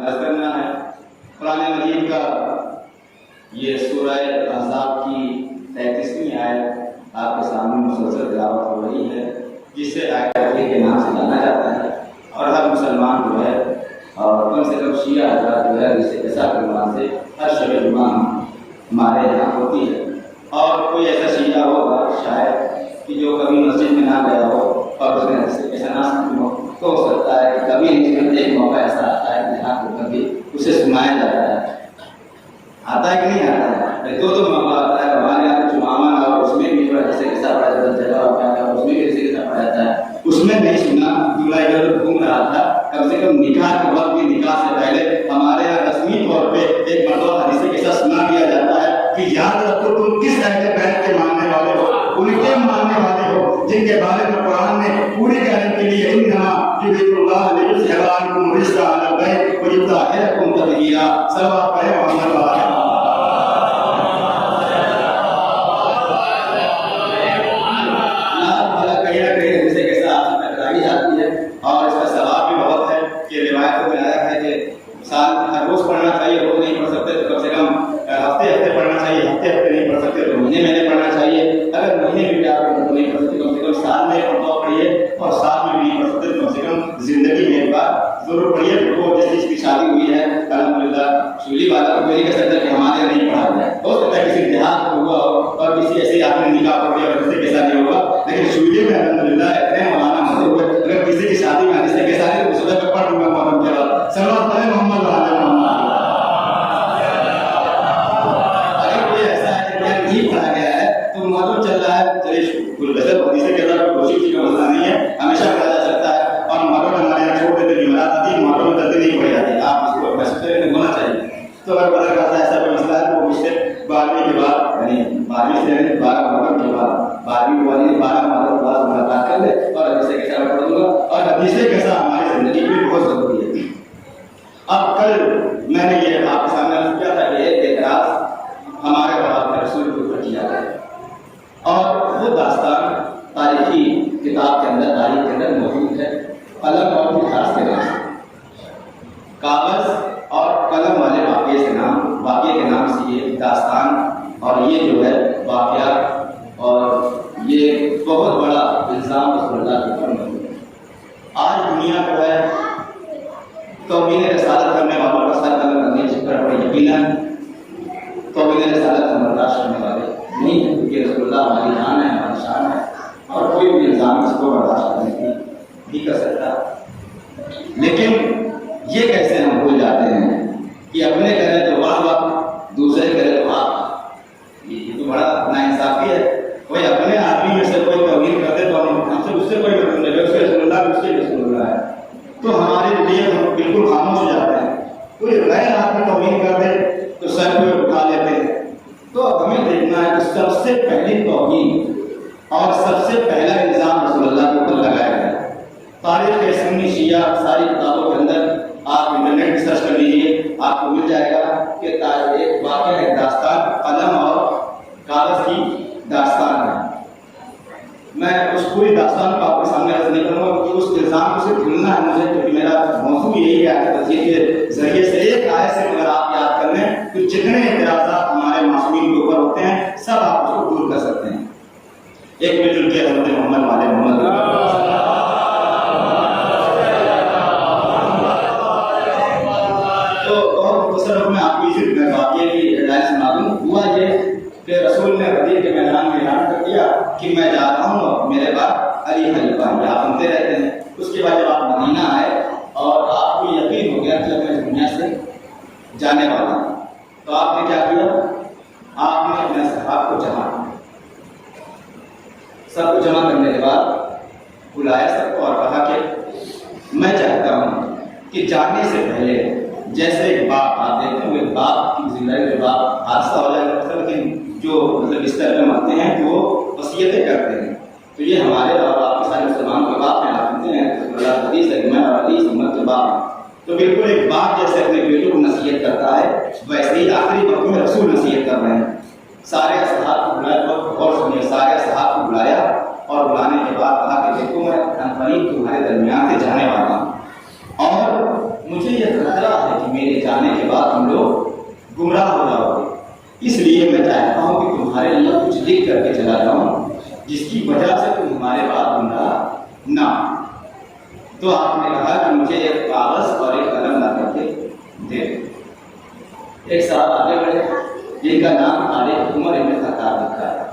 عرض کرنا ہے قرآن مجید کا یہ سورہ احزاب کی 33ویں آیت آپ کے سامنے مسلسل تلاوت ہو رہی ہے، جس سے آیت اللہ کے نام سے جانا جاتا ہے، اور ہر مسلمان جو ہے اور کم سے کم شیعہ حضرات جو ہے اسے ایسا عنوان سے ہر شب جمعہ ہمارے یہاں ہوتی ہے۔ اور کوئی ایسا شیعہ ہوگا شاید کہ جو کبھی مسجد میں نہ گیا ہو اور اس نے ایسا نہ سنا تو ہو سکتا ہے کہ کبھی ایک موقع ایسا آتا ہے جہاں کو کبھی اسے سنایا جاتا ہے، آتا ہے کہ نہیں آتا ہے؟ دو موقع آتا ہے ہمارے یہاں جمعہ اور اس میں بھی جیسے کیسا پڑھا جاتا ہے، جگہ اس میں بھی جیسے کیسا پڑھا جاتا ہے، اس میں نہیں سنا، دولہا ادھر گھوم رہا تھا، کم سے کم نکاح کے وقت بھی نکاح سے پہلے ہمارے یہاں رسمی طور پہ ایک مرتبہ حدیث کیسا سنا دیا جاتا ہے کہ یاد رکھو تم کس اہل بیت کے ماننے والے ہو، ان کے ماننے والے ہو جن کے بارے میں قرآن نے پوری گارنٹی لی ہے، انما یرید اللہ لیذھب عنکم الرجس اہل البیت ویطہرکم تطہیرا۔ صلوات پڑھیں محمد وعلیہ اور اس کا ثواب بھی بہت ہے کہ روایتوں میں آیا ہے کہ سال ہر روز پڑھنا چاہیے، روز نہیں پڑھ سکتے تو کم سے کم ہفتے پڑھنا چاہیے، ہفتے نہیں پڑھ سکتے تو مہینے پڑھنا چاہیے، اگر مہینے میں بھی آپ نہیں پڑھ سکتے کم سے کم سال میں مرتبہ پڑھیے، اور سال میں بھی نہیں پڑھ سکتے تو کم سے کم زندگی میں ایک بار ضرور پڑھیے۔ وہ جس چیز کی شادی ہوئی ہے الحمدللہ شولی والا کو نہیں کہہ سکتا کہ ہمارے یہاں نہیں پڑھا جائے، ہو سکتا ہے کسی دیہات میں ہوا ہو اور کسی ایسے آپ نے نکاح پڑھ لیا اور کسی کیسا نہیں ہوگا، لیکن شولی میں الحمدللہ اتنے مولانا مزے ہوئے، اگر کسی کی شادی میں حدیث کیسا نہیں تو صدق پڑھ دوں گا محرم کے بعد۔ صلوات پڑھیں محمد وعلیہ محمد۔ اگر کوئی ایسا ہے کہ نہیں پڑھا گیا ہے تو معلوم چل رہا ہے چلیے غلط حدیث کے بعد کوشش کی کا مسئلہ نہیں ہے، ہمیشہ پڑھا جا سکتا ہے، اور محرم ہمارے یہاں چھوڑ دیتے جمعرات آتی ہے، محرم میں جلدی نہیں پڑھی جاتی، آپ اس کو مسئلے میں ہونا چاہیے۔ تو اگر پتہ کرتا ہے ایسا کوئی مسئلہ ہے تو وہ مجھ سے 12ویں کے بعد یعنی 12ویں سے 12 محرم کے بعد 12ویں والی 12 محرم کے بعد ملاقات کر لے اور حدیث کیسا میں پڑھ دوں گا، اور حدیث کیسا ہماری زندگی میں بہت ضروری ہے۔ اب کل میں نے یہ آپ کے سامنے عرض کیا تھا کہ ایک اعتراض ہمارے بابا رسول کے اوپر کیا گیا، اور وہ داستان تاریخی کتاب کے اندر تاریخ کے اندر موجود ہے، قلم اور مٹھاس کے نام سے، کاغذ اور قلم والے واقعے کے نام سے یہ داستان اور یہ جو ہے واقعہ اور یہ بہت بڑا الزام رسول اللہ کے اوپر موجود ہے۔ آج دنیا جو ہے توہین رسالت کرنے والوں کا سر قلم کرنے جس پر بڑے یقیناً توہین رسالت کا برداشت کرنے والے نہیں ہے، کیونکہ رسول اللہ ہماری جان ہے، ہماری شان ہے، اور کوئی بھی الزام اس کو برداشت کرنے کی نہیں کر سکتا۔ لیکن یہ کیسے ہم بھول جاتے ہیں کہ اپنے کرے تو واہ واہ، دوسرے کرے تو آپ، یہ تو بڑا ناانصافی ہے۔ کوئی اپنے آدمی میں سے کوئی توہین کر دے تو ہم سے اس سے کوئی مطلب نہیں، اس کے رسول اللہ اس کے رسول اللہ ہے تو ہمارے لیے ہم بالکل خاموش ہو جاتے ہیں۔ کوئی غیر آدمی توہین کر دے تو سر پہ اٹھا لیتے ہیں۔ تو اب ہمیں دیکھنا ہے کہ سب سے پہلی توہین اور سب سے پہلا الزام رسول اللہ کے اوپر لگایا گیا۔ تاریخ سنی شیعہ ساری کتابوں کے اندر آپ انٹرنیٹ میں سرچ کر لیجیے، آپ کو مل جائے گا کہ ایک واقعہ ایک داستان قلم اور کاغذ کی داستان ہے۔ میں اس پوری داستان کو آپ کے سامنے عرض نہیں کروں گا کیونکہ اس الزام کو صرف بھولنا ہے مجھے، کیونکہ میرا موضوع یہی ہے کہ تفسیر کے ذریعے سے ایک آیت سے اگر آپ یاد کر لیں تو جتنے اعتراضات ہمارے معصومین کے اوپر ہوتے ہیں سب آپ اس کو دور کر سکتے ہیں۔ ایک مل جل کے حضرت محمد والے محمد تو بہت مختصر میں آپ کی واقعے کی ہدایت سنا دوں۔ ہوا یہ کہ رسول نے غدیر کے میدان میں اعلان کر دیا کہ میں جا رہا ہوں اور میرے بعد علی خلیفہ، آپ سنتے رہتے ہیں۔ اس کے بعد جب آپ مدینہ آئے اور آپ کو یقین ہو گیا کہ اب میں دنیا سے جانے والا ہوں تو آپ نے کیا کیا؟ آپ نے اپنے صحابہ کو جمع کیا، سب کو جمع کرنے کے بعد بلایا سب کو اور کہا کہ میں چاہتا ہوں کہ جانے سے پہلے جیسے ایک باپ، آپ دیکھتے ہیں باپ کی زندگی میں باپ حادثہ ہو جائے گا، لیکن جو مطلب اس طرح میں مانتے ہیں کہ وہ وصیتیں کرتے ہیں، تو یہ ہمارے اور آپ کے سارے مسلمان کے باپ ہیں، آپ سنتے ہیں اللہ حدیث ہے کہ میں اور علی امت کے باپ ہیں، تو بالکل ایک باپ جیسے اپنے بیٹوں کو نصیحت کرتا ہے ویسے ہی آخری وقت میں رسول نصیحت کر رہے ہیں۔ سارے اصحاب کو بلایا، بہت غور سنیے، سارے اصحاب کو بلایا اور بلانے کے بعد کہا کہ دیکھو میں انفرین تمہارے درمیان سے جانے والا ہوں اور مجھے یہ خطرہ ہے کہ جانے کے بعد ہم لوگ گمراہ ہو جاؤ گے. اس لیے میں چاہتا ہوں کہ تمہارے لیے کچھ لکھ کر کے چلا جاؤں جس کی وجہ سے تم ہمارے بعد گمراہ نہ. تو آپ نے کہا کہ مجھے ایک کاغذ اور ایک قلم لا کر کے دے. ایک صاحب آگے بڑھے جن کا نام طارق عمر ابن خطاب لکھا ہے.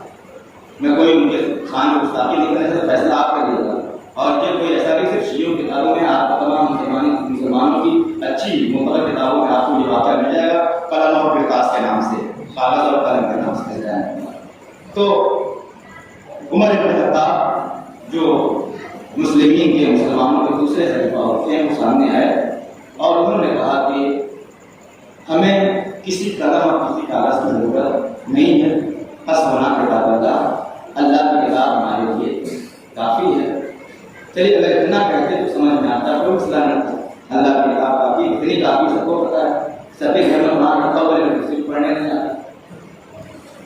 میں کوئی ان کے خان گستاخی نہیں کرنے سے فیصلہ آپ کریے گا. اور یہ کوئی ایسا نہیں صرف شیعوں کتابوں میں آپ تمام مسلمانوں کی اچھی مقرر کتابوں میں آپ کو یہ واقعہ مل جائے گا قلم اور وکاس کے نام سے, کاغذ اور قلم کے نام سے جائے گا. تو عمر ابن خطاب جو مسلمین کے مسلمانوں کے دوسرے خلیفہ ہوتے ہیں وہ سامنے آئے اور انہوں نے کہا کہ ہمیں کسی قلم اور کسی کاغذ کی ضرورت نہیں ہے. حسبنا کتاب اللہ کی کتاب ہمارے لیے کافی ہے. چلیے اگر اتنا کہتے تو سمجھ میں آتا کوئی مسئلہ نہیں. اللہ کی کتاب کافی اتنی کافی سب کو پتا ہے. سبھی گھر میں وہاں رکھا ہوا ہے صرف پڑھنے نہیں آتا.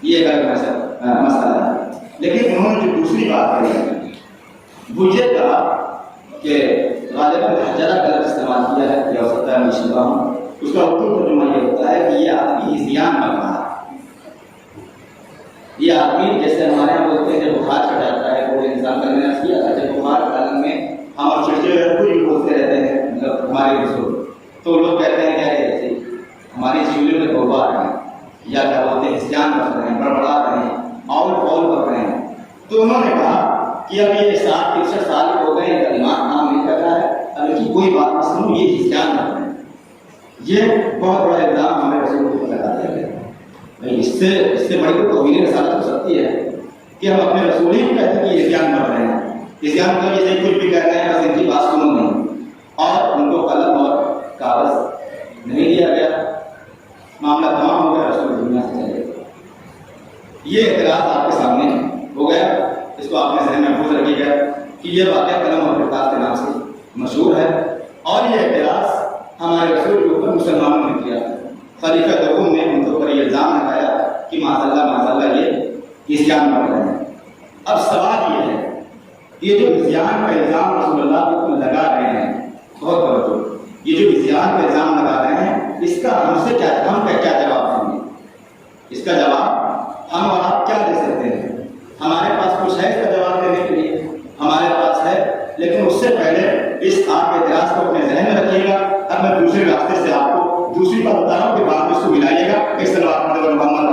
یہ ایک مسئلہ ہے. لیکن انہوں نے جو دوسری بات کہی وہ یہ کہا کہ غالباً حجرہ کا لفظ استعمال کیا ہے یا ہوتا ہے مشبہ ہوں. اس کا اردو ترجمہ یہ ہوتا ہے کہ یہ آدمی ہذیان بن رہا ہے. یہ آدمی جیسے ہمارے یہاں بولتے ہیں جب بخار چڑھ جاتا ہے وہ انسان کا میں نے کیا تھا جب بخار کے عالم میں ہم اور چڑچڑے پوری بولتے رہتے ہیں مطلب ہمارے بزرگ تو لوگ کہتے ہیں کیا کہتے ہیں ہماری چیزوں میں توبہ آ رہے ہیں یا کیا بولتے ہیں ہذیان کر رہے ہیں بڑبڑا رہے ہیں اور کر رہے ہیں. تو انہوں نے کہا کہ اب یہ 60-63 سال ہو گئے ان کا دماغ کام نہیں کر رہا ہے. اب ان کی کوئی بات نہ سنوں یہ ہذیان کر رہے ہیں. یہ بہت بڑا الزام ہمارے رسول کو لگا دیا گیا. اس سے بڑی تو توہین رسالت ہو سکتی ہے کہ ہم اپنے رسول ہی کو کہتے ہیں کہ ہذیان کر رہے ہیں. ہذیان کر یہ کچھ بھی کہہ رہے ہیں بس ان کی بات سنو نہیں. اور ان کو قلم اور کاغذ نہیں دیا گیا. معاملہ تمام ہو گیا. رسول دنیا سے چلے گئے. یہ اعتراض آپ کے سامنے ہو گیا. اس کو آپ نے ذہن میں محفوظ رکھیے گا کہ یہ واقعہ قلم اور کتاب کے نام سے مشہور ہے. اور یہ اعتراض ہمارے رسول کے اوپر مسلمانوں نے کیا. خلیفہ دوم نے ان کے اوپر یہ الزام لگایا کہ معاذ اللہ یہ ہذیان کر رہے ہیں. اب سوال یہ ہے یہ جو ہذیان کا الزام رسول اللہ کے اوپر لگا رہے ہیں بہت توجہ, یہ جو ہذیان کا الزام لگا رہے ہیں اس کا ہم کیا جواب دیں گے؟ اس کا جواب ہم اور آپ کیا دے سکتے ہیں؟ ہمارے پاس کچھ ہے اس کا جواب دینے کے لیے؟ ہمارے پاس ہے. لیکن اس سے پہلے اس آپ کے اعتراض کو اپنے ذہن میں رکھیے گا. اب میں دوسرے راستے سے آپ کو دوسری بات بتا رہا ہوں کہ بعد میں اس کو ملائیے گا. اس طرح محمد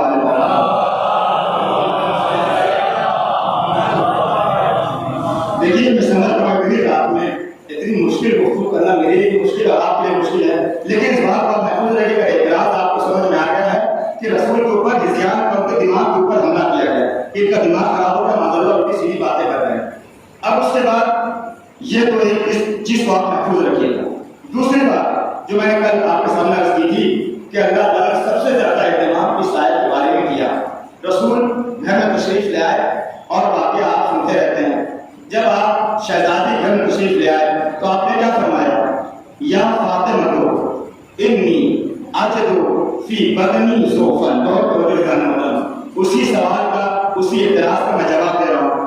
دیکھیے میں سمجھ پا اتنی رات میں اتنی مشکل گفتگو کرنا میرے لیے مشکل اور آپ کے لیے مشکل ہے. لیکن اس بات پر محفوظ رہے گا اعتراض آپ کو سمجھ میں آ گیا ہے کہ رسول کے اوپر ہذیان کا ان کے دماغ کے اوپر حملہ کیا گیا. ان کا دماغ خراب ہوگا معذرت الٹی سیدھی باتیں کر رہے ہیں. اب اس کے بعد یہ تو ایک چیز کو آپ محفوظ رکھیے گا. دوسری بات جو میں نے کل آپ کے سامنے عرض کی تھی کہ اللہ تعالیٰ نے سب سے زیادہ اہتمام اس آیت کے بارے میں کیا. رسول گھر میں تشریف لے آئے اور واقعہ آپ سنتے رہتے ہیں. جب آپ شہزادی گھر میں تشریف لے آئے تو آپ نے کیا فرمایا؟ یا فاطمہ انی اجدو فی بدنی ضعفا. بہت توجہ کرنا ہوگا. اسی سوال کا اسی اعتراض کا میں جواب دے رہا ہوں.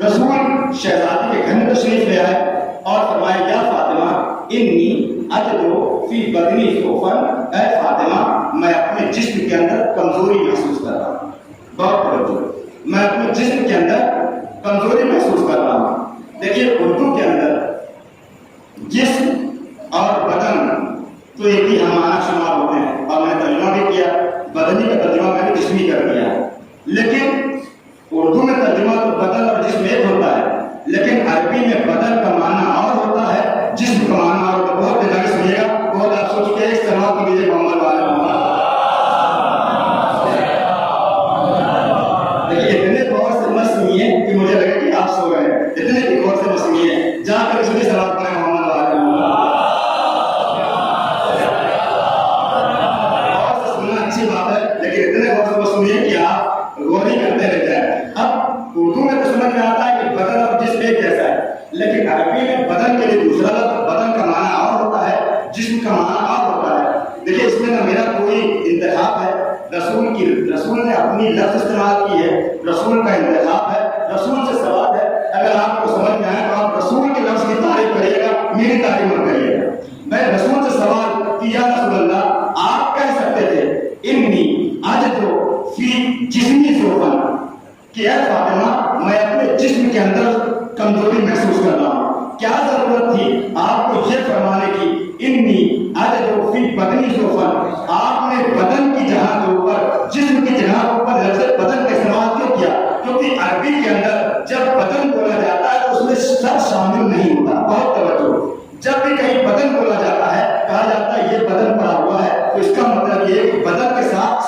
رسول شہزادی کے گھر میں تشریف لے آئے اور فرمایا یا فاطمہ انی اجدو فی بدنی ضعفا. اے فاطمہ میں اپنے جسم کے اندر کمزوری محسوس کر رہا ہوں. بہت توجہ, میں اپنے جسم کے اندر کمزوری محسوس کر رہا ہوں. دیکھیے اردو کے اندر جسم اور بدن تو ایک ہی ہمارا شمار ہوتے ہیں اور میں نے ترجمہ بھی کیا. بدنی کا ترجمہ میں نے جسمی کر دیا. لیکن اردو میں ترجمہ تو بدن اور جسم ایک ہوتا ہے, لیکن عربی میں بدن کا معنی اور ہوتا ہے, جسم کا معنی اور ہوتا ہے. بہت دماغ سنیے گا, بہت آپ سوچ کے ایک سوال کو دیجیے محمد والے دیکھیے اتنے غور سے مت سنیے کہ مجھے لگے کہ آپ سو گئے. اتنے غور سے مت سنیے, جہاں تک سنیے سوال پڑھیں محمد والے اچھی بات ہے, لیکن اتنے غور سے مت سنیے کہ آپ غور ہی کرتے رہ جائیں. اب اردو میں تو سمجھ میں آتا ہے کہ بدن اور جسم ایک جیسا ہے, لیکن عربی میں بدن کے لیے دوسرا لفظ, بدن کا معنی اور ہوتا ہے, جسم کا معنی اور ہوتا ہے. دیکھیے اس میں نہ میرا کوئی انتخاب ہے, رسول نے اپنی لفظ استعمال کی ہے, رسول کا انتخاب ہے, رسول سے سوال ہے. اگر آپ کو سمجھ میں آئے تو آپ رسول کے لفظ کی تعریف کریے گا, میری تعریف مت کریے گا. میں رسول سے سوال کہ یا رسول اللہ آپ کہہ سکتے تھے انی اجدو فی جسمی ضعفا کہ اے فاطمہ میں اپنے جسم کے اندر کمزوری محسوس کر رہا ہوں. کیا ضرورت تھی آپ کو یہ فرمانے کی انی اجدو فی بدنی ضعفا؟ آپ نے بدن کی جگہ کے اوپر جسم کی جگہ کے اوپر لفظ بدن کا استعمال کیوں کیا؟ کیونکہ عربی کے اندر جب بدن بولا جاتا ہے تو اس میں سر شامل نہیں ہوتا. بہت توجہ. جب بھی کہیں بدن بولا جاتا ہے کہا جاتا ہے یہ بدن پڑا ہوا ہے تو اس کا مطلب یہ ہے کہ بدن کے ساتھ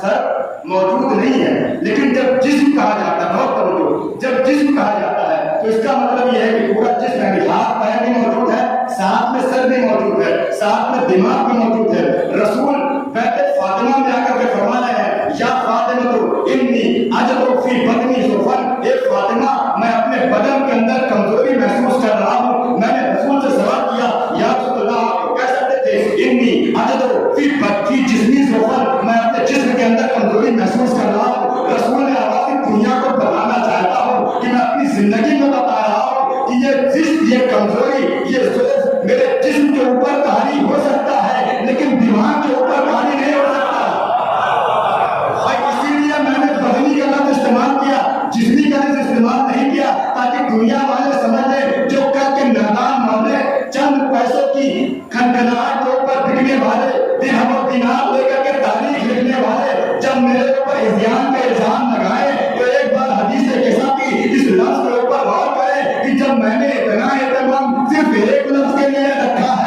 سر موجود نہیں ہے. لیکن جب جسم کہا جاتا ہے بہت توجہ جب جسم کہا جاتا ہے تو اس کا مطلب یہ ہے کہ پورا جسم ہے. ہاتھ پیر بھی موجود ہے ساتھ میں سر بھی موجود ہے ساتھ میں دماغ بھی موجود ہے. رسول بیت فاطمہ میں آ کر کے فرمانا ہے یا فاطمہ تو انی اجدو فی بدنی ضعفا. اے فاطمہ میں اپنے بدن کے اندر کمزوری محسوس کر رہا ہوں. میں نے رسول سے سوال کیا یا رسول اللہ آپ کو کہہ سکتے تھے انی اجدو فی جسمی ضعفا میں اپنے جسم کے اندر کمزوری محسوس کر رہا ہوں. رسول نے آواز دنیا کو بتانا چاہتا ہوں کہ میں اپنی زندگی میں بتا رہا ہوں کہ یہ جسم یہ کمزوری یہ ضعف میرے جسم کے اوپر طاری ہو سکتا ہے لیکن دماغ کے اوپر طاری نہیں ہو سکتا. اسی لیے میں نے بدنی کا لفظ استعمال کیا جسمی کا لفظ استعمال نہیں کیا تاکہ دنیا والے سمجھ لیں جو کل کے میدان والے چند پیسوں کی کھنکھناہٹ کے اوپر بکنے والے درہم و دینار لے کر کے تاریخ لکھنے والے جب میرے اوپر عصیان کا الزام لگائے تو ایک بار حدیث کیسا کی اس لفظ کے اوپر غور کریں کہ جب میں نے اتنا اہتمام صرف ایک لفظ کے لیے رکھا ہے